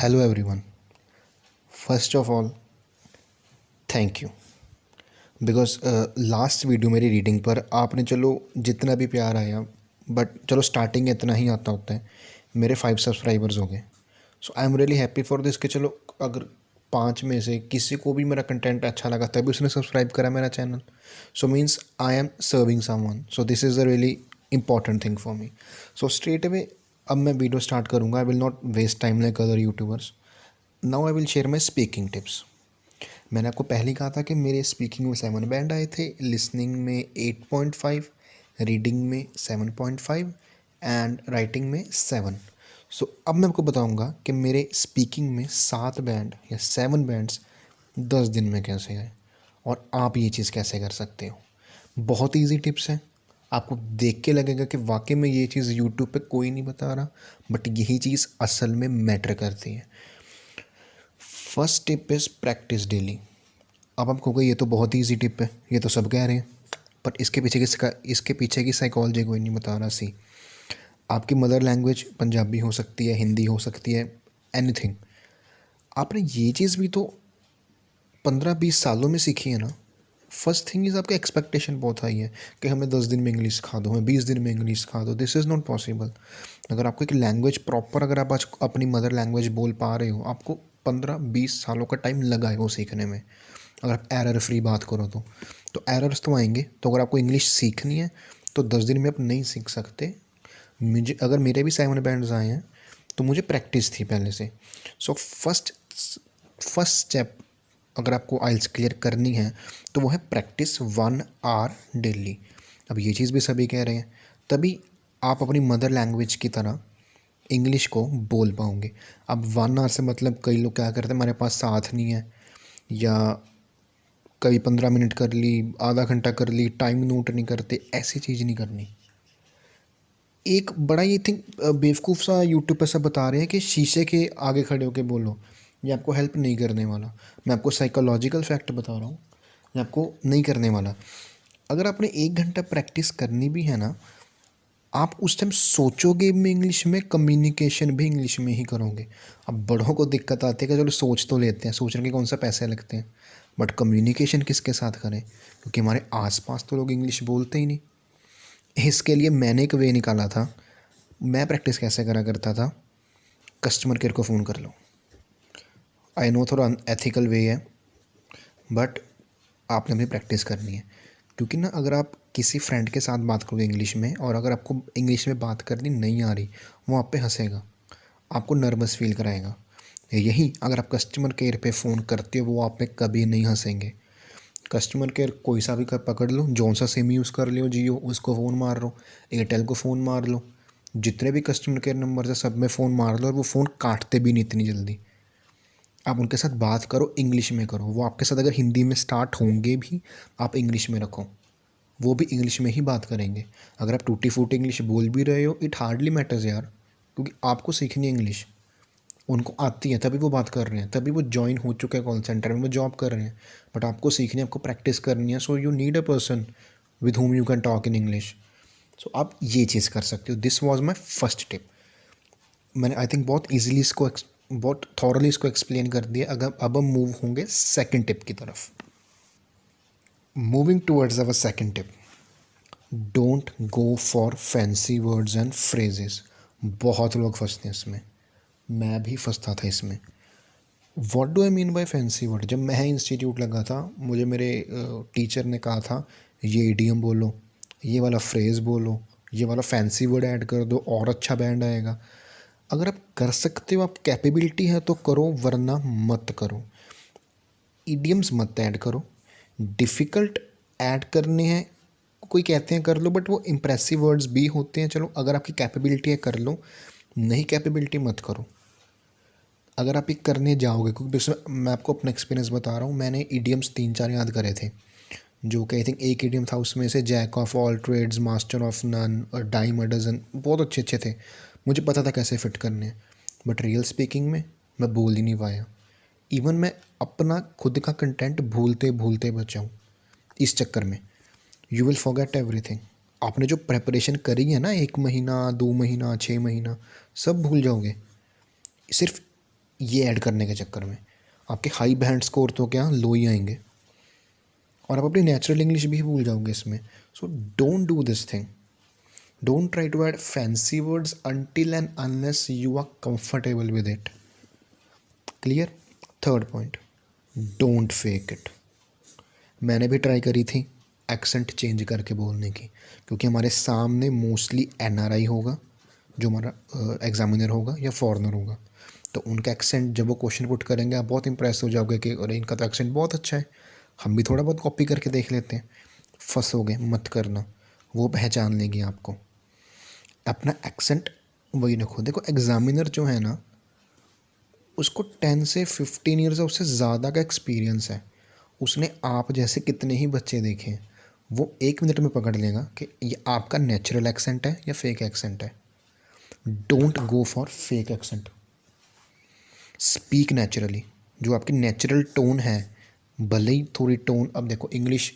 Hello everyone. First of all thank you because last video मेरी reading पर आपने चलो जितना भी प्यार आया, बट चलो स्टार्टिंग इतना ही आता होता है। मेरे 5 सब्सक्राइबर्स हो गए। So I am really happy for this कि चलो अगर 5 में से किसी को भी मेरा कंटेंट अच्छा लगा तभी उसने सब्सक्राइब करा मेरा चैनल। So means I am serving someone. So this is a really important thing for me. So straight away अब मैं वीडियो स्टार्ट करूँगा। I will not waste time like other YouTubers. Now I will share my speaking tips. मैंने आपको पहले ही कहा था कि मेरे स्पीकिंग में 7 बैंड आए थे, लिसनिंग में 8.5, रीडिंग में 7.5 एंड राइटिंग में 7। सो अब मैं आपको बताऊंगा कि मेरे स्पीकिंग में 7 बैंड या 7 बैंड्स 10 दिन में कैसे आए और आप ये चीज़ कैसे कर सकते हो। बहुत ईजी टिप्स हैं। आपको देख के लगेगा कि वाकई में ये चीज़ यूट्यूब पे कोई नहीं बता रहा, बट यही चीज़ असल में मैटर करती है। First tip is practice daily. अब आप कहोगे ये तो बहुत ही ईजी टिप है, ये तो सब कह रहे हैं, पर इसके पीछे की साइकोलॉजी कोई नहीं बता रहा। सी आपकी मदर लैंग्वेज पंजाबी हो सकती है, हिंदी हो सकती है, एनीथिंग। आपने ये चीज़ भी तो 15-20 सालों में सीखी है ना। फर्स्ट थिंग इज़ आपका एक्सपेक्टेशन बहुत हाई है कि हमें 10 दिन में इंग्लिश सिखा दो, हमें 20 दिन में इंग्लिश सिखा दो। This is not possible. अगर आपको एक लैंग्वेज प्रॉपर, अगर आप आज अपनी मदर लैंग्वेज बोल पा रहे हो, आपको 15-20 सालों का टाइम लगा है वो सीखने में। अगर आप एरर फ्री बात करो तो एरर्स तो आएंगे। तो अगर आपको इंग्लिश सीखनी है तो 10 दिन में आप नहीं सीख सकते। मुझे अगर मेरे भी 7 बैंड्स आए हैं तो मुझे प्रैक्टिस थी पहले से। सो फर्स्ट स्टेप अगर आपको आइल्स क्लियर करनी है तो वो है प्रैक्टिस 1 आवर डेली। अब ये चीज़ भी सभी कह रहे हैं, तभी आप अपनी मदर लैंग्वेज की तरह इंग्लिश को बोल पाओगे। अब 1 आवर से मतलब कई लोग क्या करते हैं, हमारे पास साथ नहीं है, या कभी 15 मिनट कर ली, आधा घंटा कर ली, टाइम नोट नहीं करते। ऐसी चीज़ नहीं करनी। एक बड़ा ये थिंक बेवकूफ़ सा यूट्यूब पर सब बता रहे हैं कि शीशे के आगे खड़े होकर बोलो, ये आपको हेल्प नहीं करने वाला। मैं आपको साइकोलॉजिकल फैक्ट बता रहा हूँ, ये आपको नहीं करने वाला। अगर आपने 1 घंटा प्रैक्टिस करनी भी है ना, आप उस टाइम सोचोगे भी इंग्लिश में, कम्युनिकेशन भी इंग्लिश में ही करोगे। अब बड़ों को दिक्कत आती है कि चलो सोच तो लेते हैं, सोचने के कौन सा पैसे लगते हैं, बट कम्युनिकेशन किसके साथ करें, क्योंकि हमारे आसपास तो लोग इंग्लिश बोलते ही नहीं। इसके लिए मैंने एक वे निकाला था। मैं प्रैक्टिस कैसे करा करता था, कस्टमर केयर को फ़ोन कर लो। आई नो थोड़ा एथिकल वे है, बट आपने भी प्रैक्टिस करनी है। क्योंकि ना अगर आप किसी फ्रेंड के साथ बात करोगे इंग्लिश में, और अगर आपको इंग्लिश में बात करनी नहीं आ रही, वो आप पे हंसेगा, आपको नर्वस फील कराएगा। यही अगर आप कस्टमर केयर पे फ़ोन करते हो, वो आप पे कभी नहीं हंसेंगे। कस्टमर केयर कोई सा भी कर पकड़ लो, जौन सा सिम यूज़ कर लियो, जियो, उसको फ़ोन मार लो, एयरटेल को फ़ोन मार लो, जितने भी कस्टमर केयर नंबर है सब में फ़ोन मार लो, और वो फ़ोन काटते भी नहीं इतनी जल्दी। आप उनके साथ बात करो, इंग्लिश में करो। वो आपके साथ अगर हिंदी में स्टार्ट होंगे भी, आप इंग्लिश में रखो, वो भी इंग्लिश में ही बात करेंगे। अगर आप टूटी फूटी इंग्लिश बोल भी रहे हो, इट हार्डली मैटर्स यार, क्योंकि आपको सीखनी है इंग्लिश, उनको आती है तभी वो बात कर रहे हैं, तभी वो ज्वाइन हो चुके हैं कॉल सेंटर में, वो जॉब कर रहे हैं। बट आपको सीखनी है, आपको प्रैक्टिस करनी है। So you need a person with whom you can talk in English. So आप ये चीज़ कर सकते हो। This was my first tip. मैंने आई थिंक बहुत ईजिली इसको बहुत थॉरली इसको एक्सप्लेन कर दिया। अगर अब हम मूव होंगे सेकेंड टिप की तरफ। Moving towards our second tip, don't go for fancy words and phrases. बहुत लोग फंसते हैं इसमें, मैं भी फंसता था इसमें। What do I mean by fancy word? जब मैं इंस्टीट्यूट लगा था, मुझे मेरे टीचर ने कहा था ये इडियम बोलो, ये वाला फ्रेज़ बोलो, ये वाला फैंसी वर्ड ऐड कर दो और अच्छा बैंड आएगा। अगर आप कर सकते हो, आप कैपेबिलिटी है तो करो, वरना मत करो। इडियम्स मत ऐड करो। डिफ़िकल्ट ऐड करने हैं, कोई कहते हैं कर लो, बट वो इम्प्रेसिव वर्ड्स भी होते हैं। चलो अगर आपकी कैपेबिलिटी है कर लो, नहीं कैपेबिलिटी मत करो। अगर आप ये करने जाओगे, क्योंकि मैं आपको अपना एक्सपीरियंस बता रहा हूँ, मैंने इडियम्स 3-4 याद करे थे, जो कि आई थिंक एक इडियम था उसमें से, jack of all trades master of none, और डाइम अ डजन, बहुत अच्छे अच्छे थे, मुझे पता था कैसे फिट करने हैं। बट रियल स्पीकिंग में मैं बोल ही नहीं पाया। इवन मैं अपना खुद का कंटेंट भूलते भूलते बचा हूँ इस चक्कर में। You will forget everything. आपने जो प्रेपरेशन करी है ना, 1 महीना, 2 महीना, 6 महीना, सब भूल जाओगे। सिर्फ ये ऐड करने के चक्कर में आपके हाई बैंड स्कोर तो क्या लो ही आएंगे, और आप अपनी नेचुरल इंग्लिश भी भूल जाओगे इसमें. So don't do this thing. Don't try to add fancy words until and unless you are comfortable with it. Clear. Third point, don't fake it. मैंने भी ट्राई करी थी एक्सेंट चेंज करके बोलने की, क्योंकि हमारे सामने मोस्टली NRI होगा जो हमारा एग्जामिनर होगा या फॉरेनर होगा. तो उनका एक्सेंट जब वो क्वेश्चन पुट करेंगे आप बहुत इंप्रेस हो जाओगे कि अरे इनका तो एक्सेंट बहुत अच्छा है, हम भी थोड़ा बहुत कॉपी करके देख लेते हैं. फंसोगे मत करना, वो पहचान लेगी आपको. अपना एक्सेंट वही रखो. देखो एग्जामिनर जो है ना, उसको 10 से 15 ईयर्स या उससे ज़्यादा का एक्सपीरियंस है. उसने आप जैसे कितने ही बच्चे देखे हैं, वो 1 मिनट में पकड़ लेगा कि ये आपका नेचुरल एक्सेंट है या फेक एक्सेंट है. Don't go for fake accent. Speak naturally. जो आपकी नेचुरल टोन है, भले ही थोड़ी टोन, अब देखो इंग्लिश,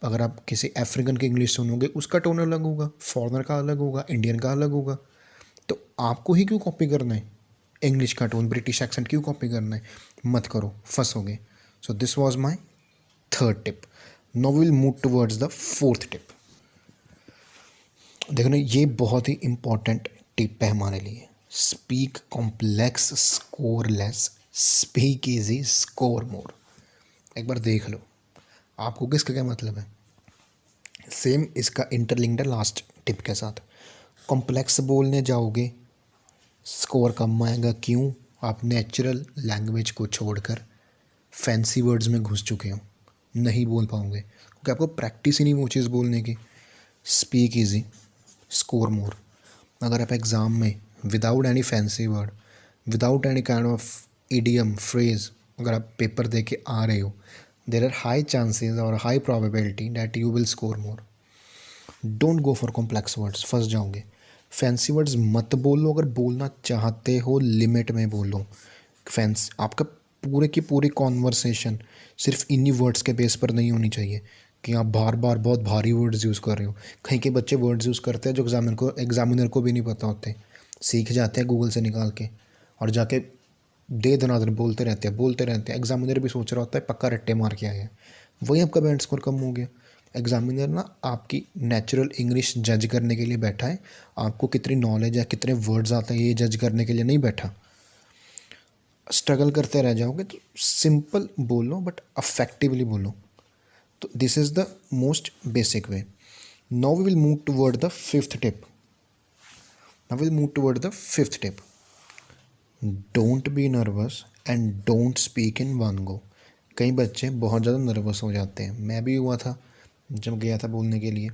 अगर आप किसी अफ्रीकन की इंग्लिश सुनोगे उसका टोन अलग होगा, फॉरेनर का अलग होगा, इंडियन का अलग होगा. तो आपको ही क्यों कॉपी करना है इंग्लिश का टोन, ब्रिटिश एक्सेंट क्यों कॉपी करना है. मत करो, फंसोगे. So this was my third tip. Now will move towards the fourth tip. देखो ना, ये बहुत ही इंपॉर्टेंट टिप है हमारे लिए. Speak complex, score less. Speak easy, score more. एक बार देख लो आपको किसका क्या मतलब है. सेम इसका इंटरलिंक्ड है लास्ट टिप के साथ. कॉम्प्लेक्स बोलने जाओगे स्कोर कम आएगा. क्यों? आप नेचुरल लैंग्वेज को छोड़कर फैंसी वर्ड्स में घुस चुके हो, नहीं बोल पाओगे क्योंकि आपको प्रैक्टिस ही नहीं वो चीज़ बोलने की. Speak easy, score more. अगर आप एग्ज़ाम में without any fancy word, without any kind of idiom phrase अगर आप पेपर दे के आ रहे हो, देर आर हाई चांसेस और high probability that you will score more. Don't go for complex words, फंस जाओगे. फैंसी वर्ड्स मत बोलो. अगर बोलना चाहते हो लिमिट में बोलो. आपका पूरे की पूरी कॉन्वर्सेशन सिर्फ इन्हीं वर्ड्स के बेस पर नहीं होनी चाहिए कि आप बार बार बहुत भारी वर्ड्स यूज़ कर रहे हो. कहीं के बच्चे वर्ड्स यूज़ करते हैं जो एग्जामिनर को भी नहीं पता होते. सीख जाते हैं गूगल से निकाल के और जाके दे दनादन बोलते रहते हैं. एग्जामिनर भी सोच रहा होता है पक्का रट्टे मार के आया है. वही आपका बैंड स्कोर कम हो गया. एग्जामिनर ना आपकी नेचुरल इंग्लिश जज करने के लिए बैठा है, आपको कितनी नॉलेज है, कितने वर्ड्स आते हैं ये जज करने के लिए नहीं बैठा. स्ट्रगल करते रह जाओगे. तो सिंपल बोलो बट अफेक्टिवली बोलो. तो this is the most basic way. Now we will move toward the fifth tip. Don't be nervous and don't speak in one go. कई बच्चे बहुत ज़्यादा नर्वस हो जाते हैं. मैं भी हुआ था जब गया था बोलने के लिए,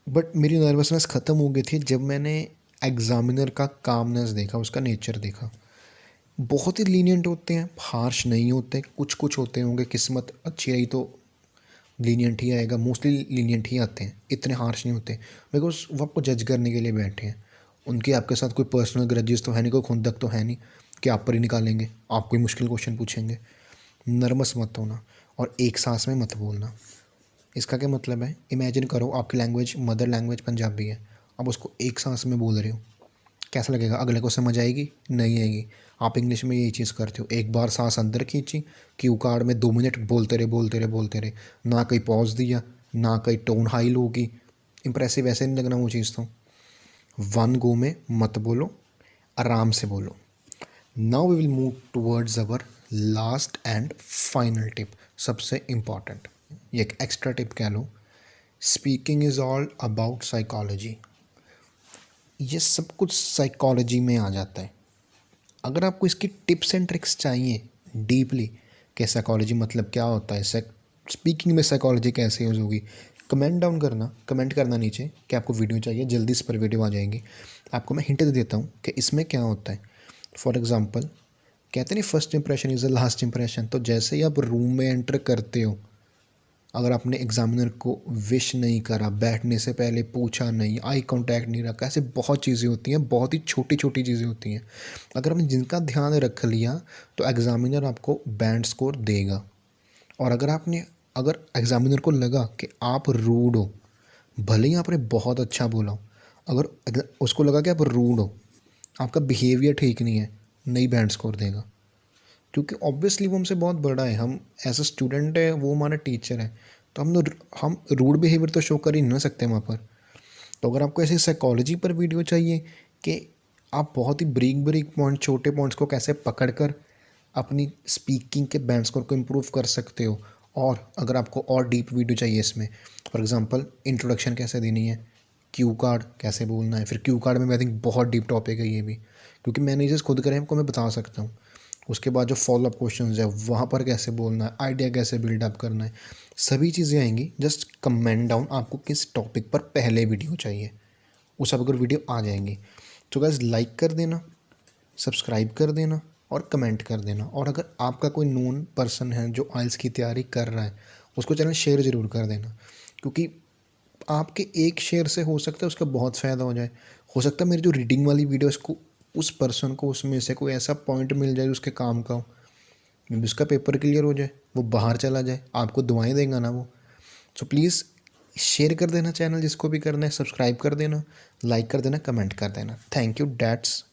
बट मेरी नर्वसनेस ख़त्म हो गई थी जब मैंने एग्ज़ामिनर का कामनेस देखा, उसका नेचर देखा. बहुत ही लीनियंट होते हैं, हार्श नहीं होते. कुछ कुछ होते होंगे, किस्मत अच्छी रही तो लीनियंट ही आएगा. मोस्टली लीनियंट ही आते हैं, इतने हार्श नहीं होते बिकॉज वो आपको जज करने के लिए बैठे हैं. उनके आपके साथ कोई पर्सनल ग्रजेस तो है नहीं, कोई खुंदक तो है नहीं कि आप पर ही निकालेंगे, आपको ही मुश्किल क्वेश्चन पूछेंगे. नर्वस मत होना और एक सांस में मत बोलना. इसका क्या मतलब है, इमेजिन करो आपकी लैंग्वेज, मदर लैंग्वेज पंजाबी है, आप उसको एक सांस में बोल रहे हो, कैसा लगेगा? अगले को समझ आएगी? नहीं आएगी. आप इंग्लिश में यही चीज़ करते हो, एक बार सांस अंदर खींची, क्यू कार्ड में 2 मिनट बोलते रहे. ना कहीं पॉज दिया, ना कहीं टोन हाई लो की. इंप्रेसिव ऐसे नहीं लगना वो चीज़. तो वन गो में मत बोलो, आराम से बोलो. Now we will move towards our last and final tip. सबसे इम्पॉर्टेंट, ये एक एक्स्ट्रा टिप कह लो. Speaking is all about psychology. ये सब कुछ साइकोलॉजी में आ जाता है. अगर आपको इसकी टिप्स एंड ट्रिक्स चाहिए डीपली कि साइकोलॉजी मतलब क्या होता है, स्पीकिंग में साइकोलॉजी कैसे यूज़ होगी, कमेंट करना नीचे कि आपको वीडियो चाहिए. जल्दी इस पर वीडियो आ जाएगी. आपको मैं हिंट दे देता हूँ कि इसमें क्या होता है. फॉर एग्ज़ाम्पल, कहते नहीं first impression is the last impression. तो जैसे ही आप रूम में एंटर करते हो, अगर आपने एग्ज़ामिनर को विश नहीं करा, बैठने से पहले पूछा नहीं, आई कांटेक्ट नहीं रखा, ऐसे बहुत चीज़ें होती हैं, बहुत ही छोटी छोटी चीज़ें होती हैं. अगर आपने जिनका ध्यान रख लिया तो एग्ज़ामिनर आपको बैंड स्कोर देगा. और अगर एग्ज़ामिनर को लगा कि आप रूड हो, भले ही आपने बहुत अच्छा बोला हो, अगर उसको लगा कि आप रूड हो, आपका बिहेवियर ठीक नहीं है, नहीं बैंड स्कोर देगा, क्योंकि ऑब्वियसली वो हमसे बहुत बड़ा है, हम एज अ स्टूडेंट है, वो हमारा टीचर है, तो हम रूड बिहेवियर तो शो कर ही नहीं ना सकते वहाँ पर। तो अगर आपको ऐसी साइकोलॉजी पर वीडियो चाहिए कि आप बहुत ही ब्रीक ब्रीक पॉइंट, छोटे पॉइंट्स को कैसे पकड़ कर अपनी स्पीकिंग के बैंड स्कोर को इम्प्रूव कर सकते हो, और अगर आपको और डीप वीडियो चाहिए इसमें, फॉर एग्जांपल इंट्रोडक्शन कैसे देनी है, क्यू कार्ड कैसे बोलना है, फिर क्यू कार्ड में आई थिंक बहुत डीप टॉपिक है ये भी, क्योंकि मैनेजर्स खुद करें हमको मैं बता सकता हूँ। उसके बाद जो फॉलोअप क्वेश्चंस है वहाँ पर कैसे बोलना है, आइडिया कैसे बिल्डअप करना है, सभी चीज़ें आएंगी। जस्ट कमेंट डाउन आपको किस टॉपिक पर पहले वीडियो चाहिए, वो सब अगर वीडियो आ जाएंगी। तो गाइस लाइक कर देना, सब्सक्राइब कर देना और कमेंट कर देना। और अगर आपका कोई नोन पर्सन है जो आइल्स की तैयारी कर रहा है, उसको चैनल शेयर ज़रूर कर देना, क्योंकि आपके एक शेयर से हो सकता है उसका बहुत फ़ायदा हो जाए। हो सकता है मेरी जो रीडिंग वाली वीडियो उसको, उस पर्सन को उसमें से कोई ऐसा पॉइंट मिल जाए उसके काम का हो, मे बी उसका पेपर क्लियर हो जाए, वो बाहर चला जाए, आपको दुआएं देगा ना वो। सो प्लीज़ शेयर कर देना चैनल, जिसको भी करना है, सब्सक्राइब कर देना, लाइक कर देना, कमेंट कर देना। Thank you, that's